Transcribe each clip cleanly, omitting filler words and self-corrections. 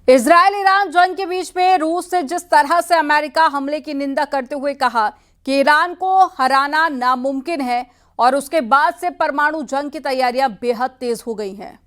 Israel Iran जंग के बीच में रूस से जिस तरह से अमेरिका हमले की निंदा करते हुए कहा कि ईरान को हराना नामुमकिन है और उसके बाद से परमाणु जंग की तैयारियां बेहद तेज हो गई हैं।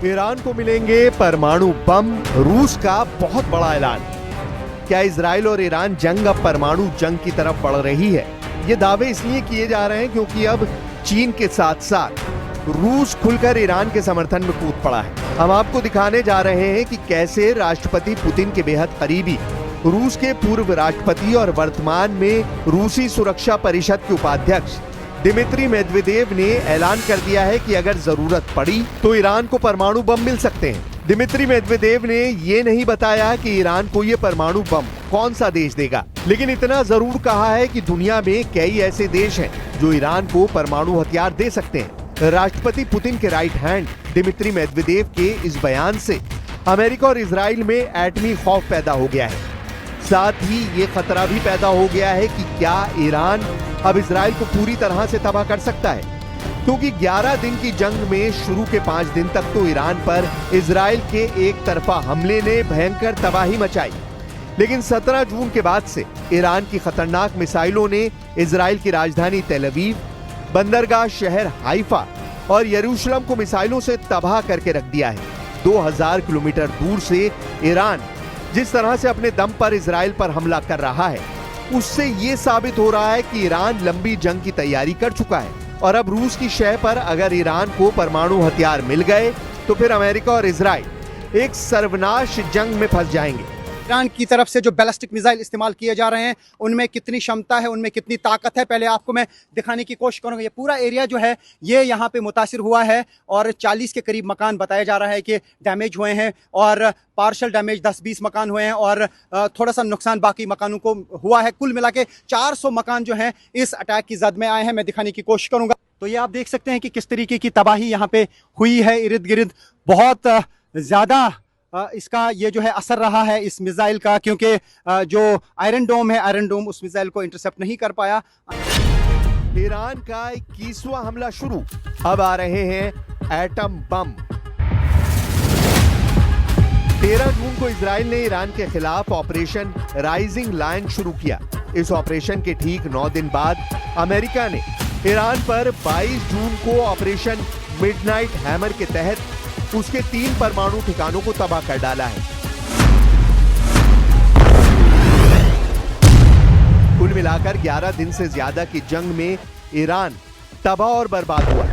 ईरान को मिलेंगे परमाणु बम, रूस का बहुत बड़ा ऐलान। क्या इजराइल और ईरान जंग अब परमाणु जंग की तरफ बढ़ रही है? ये दावे इसलिए किए जा रहे हैं क्योंकि अब चीन के साथ साथ रूस खुलकर ईरान के समर्थन में कूद पड़ा है। हम आपको दिखाने जा रहे हैं कि कैसे राष्ट्रपति पुतिन के बेहद करीबी रूस के पूर्व राष्ट्रपति और वर्तमान में रूसी सुरक्षा परिषद के उपाध्यक्ष दिमित्री मेदवेदेव ने ऐलान कर दिया है कि अगर जरूरत पड़ी तो ईरान को परमाणु बम मिल सकते हैं। दिमित्री मेदवेदेव ने ये नहीं बताया कि ईरान को ये परमाणु बम कौन सा देश देगा, लेकिन इतना जरूर कहा है कि दुनिया में कई ऐसे देश हैं जो ईरान को परमाणु हथियार दे सकते हैं। राष्ट्रपति पुतिन के राइट हैंड दिमित्री मेदवेदेव के इस बयान से अमेरिका और इजराइल में एटमी खौफ पैदा हो गया है। साथ ही ये खतरा भी पैदा हो गया है कि क्या ईरान अब इजराइल को पूरी तरह से तबाह कर सकता है, क्योंकि 11 दिन की जंग में शुरू के 5 दिन तक तो ईरान पर इजराइल के एक तरफा हमले ने भयंकर तबाही मचाई, लेकिन 17 जून के बाद से ईरान की खतरनाक मिसाइलों ने इजराइल की राजधानी तेल अवीव, बंदरगाह शहर हाइफा और यरूशलेम को मिसाइलों से तबाह करके रख दिया है। 2000 किलोमीटर दूर से ईरान जिस तरह से अपने दम पर इजराइल पर हमला कर रहा है, उससे ये साबित हो रहा है कि ईरान लंबी जंग की तैयारी कर चुका है और अब रूस की शह पर अगर ईरान को परमाणु हथियार मिल गए तो फिर अमेरिका और इजराइल एक सर्वनाश जंग में फंस जाएंगे। ईरान की तरफ से जो बैलिस्टिक मिसाइल इस्तेमाल किए जा रहे हैं उनमें कितनी क्षमता है, उनमें कितनी ताकत है, पहले आपको मैं दिखाने की कोशिश करूंगा। ये पूरा एरिया जो है ये यहाँ पे मुतासिर हुआ है और 40 के करीब मकान बताया जा रहा है कि डैमेज हुए हैं और पार्शल डैमेज 10-20 मकान हुए हैं और थोड़ा सा नुकसान बाकी मकानों को हुआ है। कुल मिला के 400 मकान जो हैं इस अटैक की जद में आए हैं। मैं दिखाने की कोशिश करूंगा। तो ये आप देख सकते हैं कि किस तरीके की तबाही यहाँ पे हुई है। इर्द गिर्द बहुत ज़्यादा इसका ये जो है असर रहा है इस मिसाइल का, क्योंकि जो आयरन डोम है, आयरन डोम उस मिसाइल को इंटरसेप्ट नहीं कर पाया। ईरान का 21वां हमला शुरू, अब आ रहे हैं एटम बम। 13 जून को इजराइल ने ईरान के खिलाफ ऑपरेशन राइजिंग लायन शुरू किया। इस ऑपरेशन के ठीक 9 दिन बाद अमेरिका ने ईरान पर 22 जून को ऑपरेशन मिडनाइट हैमर के तहत उसके 3 परमाणु ठिकानों को तबाह कर डाला है। कुल मिलाकर 11 दिन से ज्यादा की जंग में ईरान तबाह और बर्बाद हुआ।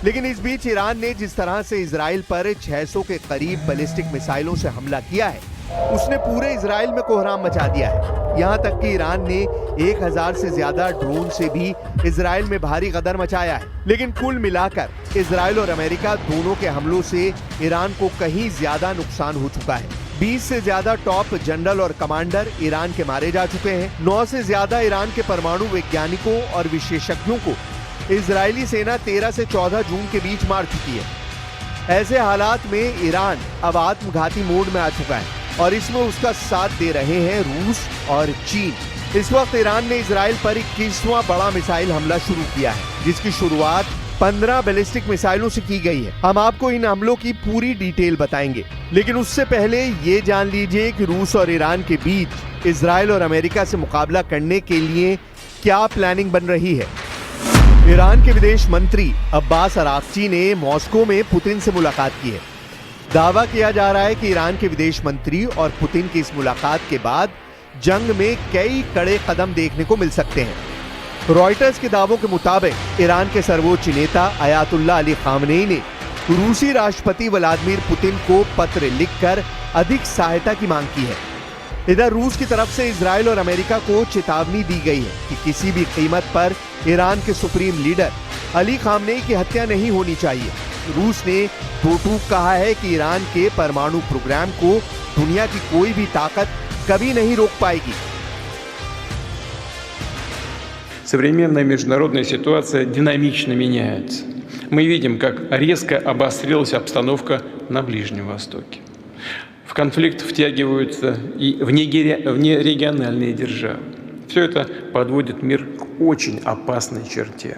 लेकिन इस बीच ईरान ने जिस तरह से इजराइल पर 600 के करीब बैलिस्टिक मिसाइलों से हमला किया है, उसने पूरे इजराइल में कोहराम मचा दिया है। यहां तक कि ईरान ने 1000 से ज्यादा ड्रोन से भी इजराइल में भारी गदर मचाया है। लेकिन कुल मिलाकर इजराइल और अमेरिका दोनों के हमलों से ईरान को कहीं ज्यादा नुकसान हो चुका है। 20 से ज्यादा टॉप जनरल और कमांडर ईरान के मारे जा चुके हैं। 9 से ज्यादा ईरान के परमाणु वैज्ञानिकों और विशेषज्ञों को इजरायली सेना 13 से 14 जून के बीच मार चुकी है। ऐसे हालात में ईरान अब आत्मघाती मोड में आ चुका है और इसमें उसका साथ दे रहे हैं रूस और चीन। इस वक्त ईरान ने इजराइल पर 21वां बड़ा मिसाइल हमला शुरू किया है, जिसकी शुरुआत 15 बैलिस्टिक मिसाइलों से की गई है। हम आपको इन हमलों की पूरी डिटेल बताएंगे, लेकिन उससे पहले ये जान लीजिए कि रूस और ईरान के बीच इजराइल और अमेरिका से मुकाबला करने के लिए क्या प्लानिंग बन रही है। ईरान के विदेश मंत्री अब्बास अराक्ची ने मॉस्को में पुतिन से मुलाकात की है। दावा किया जा रहा है कि ईरान के विदेश मंत्री और पुतिन की इस मुलाकात के बाद जंग में कई कड़े कदम देखने को मिल सकते हैं। रॉयटर्स के दावों के मुताबिक ईरान के सर्वोच्च नेता अयातुल्लाह अली खामनेई ने रूसी राष्ट्रपति व्लादिमीर पुतिन को पत्र लिखकर अधिक सहायता की मांग की है। इधर रूस की तरफ से इजराइल और अमेरिका को चेतावनी दी गई है कि किसी भी कीमत पर ईरान के सुप्रीम लीडर अली खामनेई की हत्या नहीं होनी चाहिए। रूस ने दो टूक कहा है कि ईरान के परमाणु प्रोग्राम को दुनिया की कोई भी ताकत कभी नहीं रोक पाएगी। Современная международная ситуация динамично меняется. Мы видим, как резко обострилась обстановка на Ближнем Востоке. В В конфликт втягиваются и внерегиональные державы. Все это подводит мир к очень опасной черте.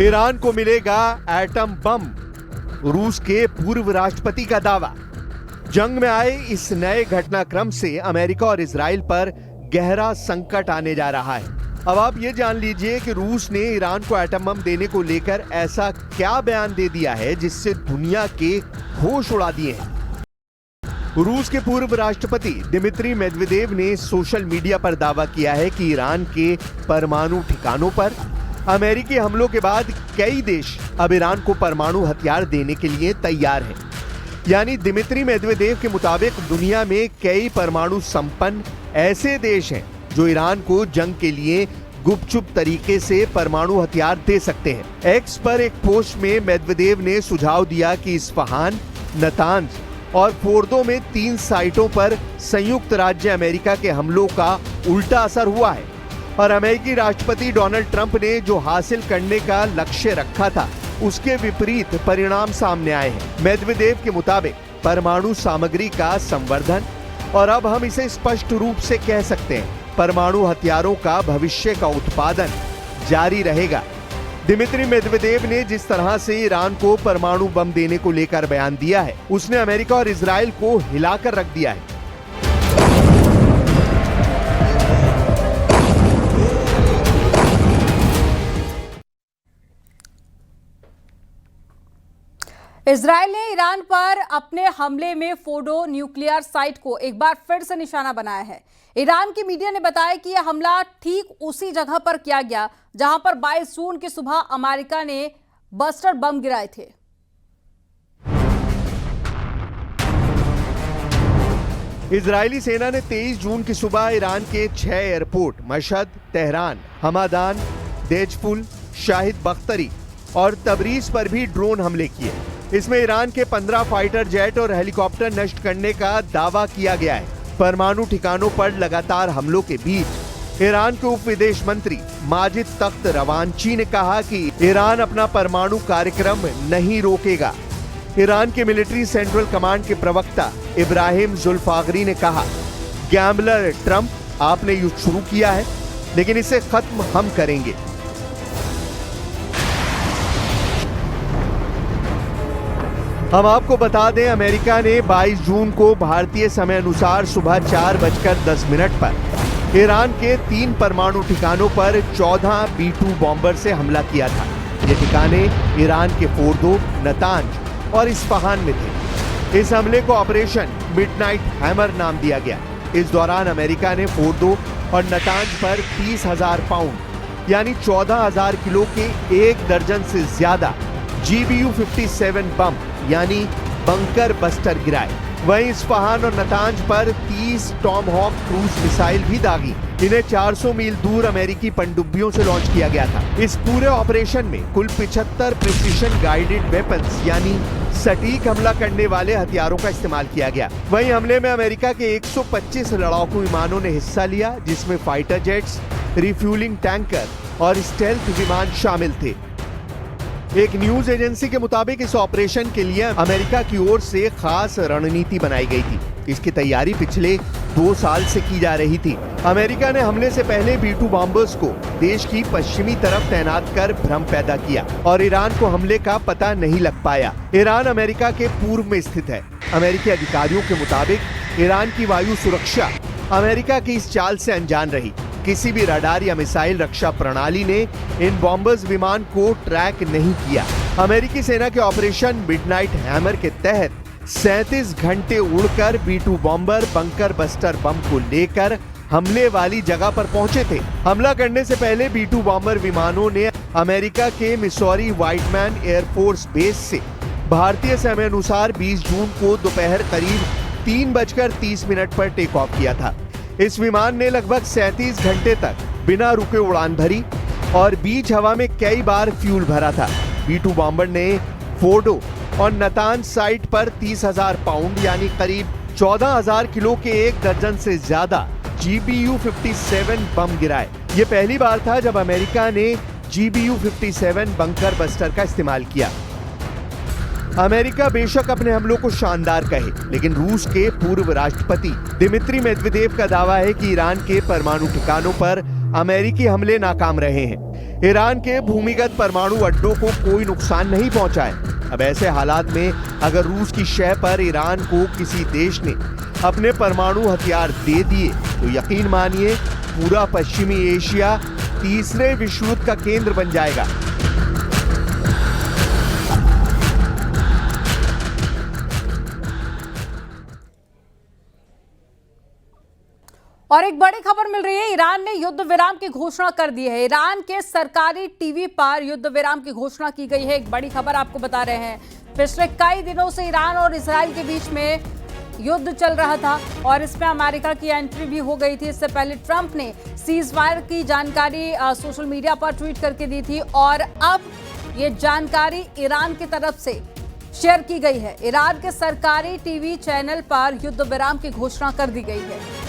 ईरान को मिलेगा एटम बम, रूस के पूर्व राष्ट्रपति का दावा। जंग में आए इस नए घटनाक्रम से अमेरिका और इजराइल पर गहरा संकट आने जा रहा है। अब आप ये जान लीजिए कि रूस ने ईरान को एटम बम देने को लेकर ऐसा क्या बयान दे दिया है जिससे दुनिया के होश उड़ा दिए हैं। रूस के पूर्व राष्ट्रपति दिमित्री मेदवेदेव ने सोशल मीडिया पर दावा किया है कि ईरान के परमाणु ठिकानों पर अमेरिकी हमलों के बाद कई देश अब ईरान को परमाणु हथियार देने के लिए तैयार हैं। यानी दिमित्री मेदवेदेव के मुताबिक दुनिया में कई परमाणु संपन्न ऐसे देश हैं जो ईरान को जंग के लिए गुपचुप तरीके से परमाणु हथियार दे सकते हैं। एक्स पर एक पोस्ट में मेदवेदेव ने सुझाव दिया कि इस्फहान, नतांज और फोर्दो में 3 साइटों पर संयुक्त राज्य अमेरिका के हमलों का उल्टा असर हुआ है और अमेरिकी राष्ट्रपति डोनाल्ड ट्रंप ने जो हासिल करने का लक्ष्य रखा था उसके विपरीत परिणाम सामने आए हैं। मेदवेदेव के मुताबिक परमाणु सामग्री का संवर्धन और अब हम इसे स्पष्ट रूप से कह सकते हैं परमाणु हथियारों का भविष्य का उत्पादन जारी रहेगा। दिमित्री मेदवेदेव ने जिस तरह से ईरान को परमाणु बम देने को लेकर बयान दिया है उसने अमेरिका और इजराइल को हिलाकर रख दिया है। इजराइल ने ईरान पर अपने हमले में फोर्डो न्यूक्लियर साइट को एक बार फिर से निशाना बनाया है। ईरान की मीडिया ने बताया कि यह हमला ठीक उसी जगह पर किया गया जहां पर 22 जून की सुबह अमेरिका ने बस्टर बम गिराए थे। इजरायली सेना ने 23 जून की सुबह ईरान के 6 airport Mashhad, Tehran, Hamdan, देजफुल, Shahid बख्तरी और तबरीज पर भी ड्रोन हमले किए। इसमें ईरान के 15 फाइटर जेट और हेलीकॉप्टर नष्ट करने का दावा किया गया है। परमाणु ठिकानों पर लगातार हमलों के बीच ईरान के उप विदेश मंत्री माजिद तख्त रवांची ने कहा कि ईरान अपना परमाणु कार्यक्रम नहीं रोकेगा। ईरान के मिलिट्री सेंट्रल कमांड के प्रवक्ता इब्राहिम जुल्फागरी ने कहा, गैम्बलर ट्रंप, आपने युद्ध शुरू किया है लेकिन इसे खत्म हम करेंगे। हम आपको बता दें, अमेरिका ने 22 जून को भारतीय समय अनुसार सुबह 4:10 पर ईरान के 3 परमाणु ठिकानों पर 14 B-2 बॉम्बर से हमला किया था। ये ठिकाने ईरान के फोर्दो, नतांज और इस्फहान में थे। इस हमले को ऑपरेशन मिडनाइट हैमर नाम दिया गया। इस दौरान अमेरिका ने फोर्दो और नतांज पर 30,000 पाउंड यानी 14,000 किलो के 1 दर्जन से ज्यादा GBU-57 बम यानी बंकर बस्टर गिराए। वहीं इस्फहान और नतांज पर 30 टॉमहॉक क्रूज मिसाइल भी दागी। इन्हें 400 मील दूर अमेरिकी पनडुब्बियों से लॉन्च किया गया था। इस पूरे ऑपरेशन में कुल 75 प्रिसिशन गाइडेड वेपन्स यानी सटीक हमला करने वाले हथियारों का इस्तेमाल किया गया। वहीं हमले में अमेरिका के 125 लड़ाकू विमानों ने हिस्सा लिया, जिसमें फाइटर जेट्स, रिफ्यूलिंग टैंकर और स्टेल्थ विमान शामिल थे। एक न्यूज एजेंसी के मुताबिक इस ऑपरेशन के लिए अमेरिका की ओर से खास रणनीति बनाई गई थी। इसकी तैयारी पिछले 2 साल से की जा रही थी। अमेरिका ने हमले से पहले B-2 बॉम्बर्स को देश की पश्चिमी तरफ तैनात कर भ्रम पैदा किया और ईरान को हमले का पता नहीं लग पाया। ईरान अमेरिका के पूर्व में स्थित है। अमेरिकी अधिकारियों के मुताबिक ईरान की वायु सुरक्षा अमेरिका की इस चाल से अनजान रही। किसी भी रडार या मिसाइल रक्षा प्रणाली ने इन बॉम्बर्स विमान को ट्रैक नहीं किया। अमेरिकी सेना के ऑपरेशन मिडनाइट हैमर के तहत 37 घंटे उड़कर B-2 bomber bunker buster bomb को लेकर हमले वाली जगह पर पहुंचे थे। हमला करने से पहले B-2 बॉम्बर विमानों ने अमेरिका के मिसौरी व्हाइटमैन एयरफोर्स बेस से भारतीय समय अनुसार 20 जून को दोपहर करीब 3:30 पर टेक ऑफ किया था। इस विमान ने लगभग 37 घंटे तक बिना रुके उड़ान भरी और बीच हवा में कई बार फ्यूल भरा था। B-2 बॉम्बर ने फोर्डो और नतांज साइट पर 30,000 पाउंड यानी करीब 14,000 किलो के 1 दर्जन से ज्यादा GBU-57 बम गिराए। ये पहली बार था जब अमेरिका ने GBU-57 बंकर बस्टर का इस्तेमाल किया। अमेरिका बेशक अपने हमलों को शानदार कहे, लेकिन रूस के पूर्व राष्ट्रपति दिमित्री मेदवेदेव का दावा है कि ईरान के परमाणु ठिकानों पर अमेरिकी हमले नाकाम रहे हैं। ईरान के भूमिगत परमाणु अड्डों को कोई नुकसान नहीं पहुंचा है। अब ऐसे हालात में अगर रूस की शह पर ईरान को किसी देश ने अपने परमाणु हथियार दे दिए तो यकीन मानिए पूरा पश्चिमी एशिया तीसरे विश्व युद्ध का केंद्र बन जाएगा। और एक बड़ी खबर मिल रही है, ईरान ने युद्ध विराम की घोषणा कर दी है। ईरान के सरकारी टीवी पर युद्ध विराम की घोषणा की गई है। एक बड़ी खबर आपको बता रहे हैं। पिछले कई दिनों से ईरान और इजराइल के बीच में युद्ध चल रहा था और इसमें अमेरिका की एंट्री भी हो गई थी। इससे पहले ट्रंप ने सीज फायर की जानकारी सोशल मीडिया पर ट्वीट करके दी थी और अब ये जानकारी ईरान की तरफ से शेयर की गई है। ईरान के सरकारी टीवी चैनल पर युद्ध विराम की घोषणा कर दी गई है।